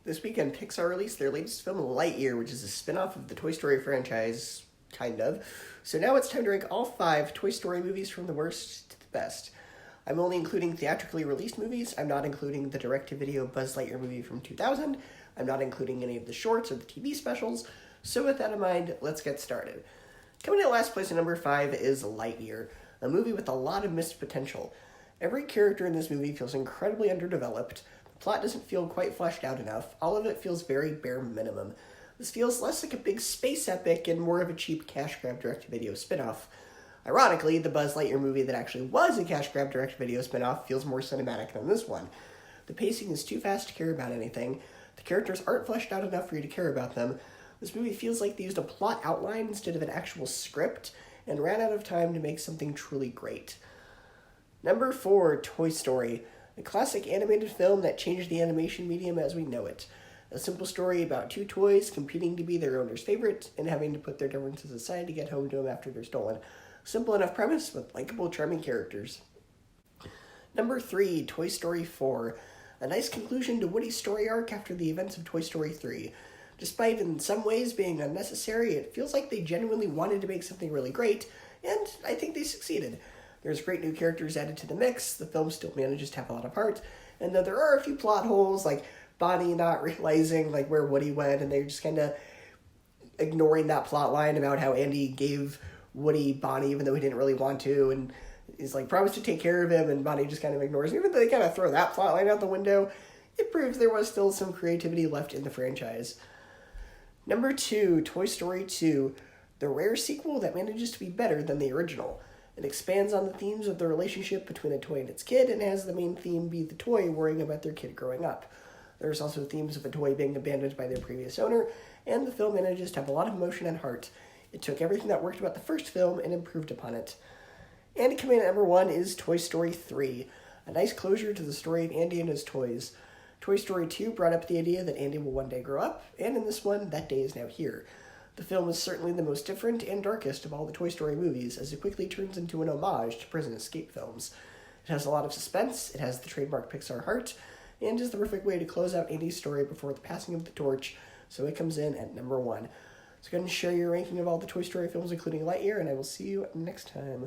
This weekend, Pixar released their latest film, Lightyear, which is a spin-off of the Toy Story franchise, kind of. So now it's time to rank all 5 Toy Story movies from the worst to the best. I'm only including theatrically released movies. I'm not including the direct-to-video Buzz Lightyear movie from 2000. I'm not including any of the shorts or the TV specials. So with that in mind, let's get started. Coming in last place at number 5 is Lightyear, a movie with a lot of missed potential. Every character in this movie feels incredibly underdeveloped. The plot doesn't feel quite fleshed out enough. All of it feels very bare minimum. This feels less like a big space epic and more of a cheap cash grab direct-to-video spin-off. Ironically, the Buzz Lightyear movie that actually was a cash grab direct-to-video spin-off feels more cinematic than this one. The pacing is too fast to care about anything. The characters aren't fleshed out enough for you to care about them. This movie feels like they used a plot outline instead of an actual script and ran out of time to make something truly great. Number 4, Toy Story, a classic animated film that changed the animation medium as we know it. A simple story about 2 toys competing to be their owner's favorite and having to put their differences aside to get home to them after they're stolen. Simple enough premise with likable, charming characters. Number 3, Toy Story 4, a nice conclusion to Woody's story arc after the events of Toy Story 3. Despite in some ways being unnecessary, it feels like they genuinely wanted to make something really great, and I think they succeeded. There's great new characters added to the mix, the film still manages to have a lot of heart, and though there are a few plot holes, like Bonnie not realizing where Woody went, and they're just kind of ignoring that plot line about how Andy gave Woody Bonnie even though he didn't really want to, and he's promised to take care of him, and Bonnie just kind of ignores him. Even though they kind of throw that plot line out the window, it proves there was still some creativity left in the franchise. Number 2, Toy Story 2, the rare sequel that manages to be better than the original. It expands on the themes of the relationship between a toy and its kid and has the main theme be the toy worrying about their kid growing up. There's also themes of a toy being abandoned by their previous owner, and the film manages to have a lot of emotion and heart. It took everything that worked about the first film and improved upon it. And coming in at number 1 is Toy Story 3, a nice closure to the story of Andy and his toys. Toy Story 2 brought up the idea that Andy will one day grow up, and in this one, that day is now here. The film is certainly the most different and darkest of all the Toy Story movies, as it quickly turns into an homage to prison escape films. It has a lot of suspense, it has the trademark Pixar heart, and is the perfect way to close out Andy's story before the passing of the torch, so it comes in at number 1. So go ahead and share your ranking of all the Toy Story films, including Lightyear, and I will see you next time.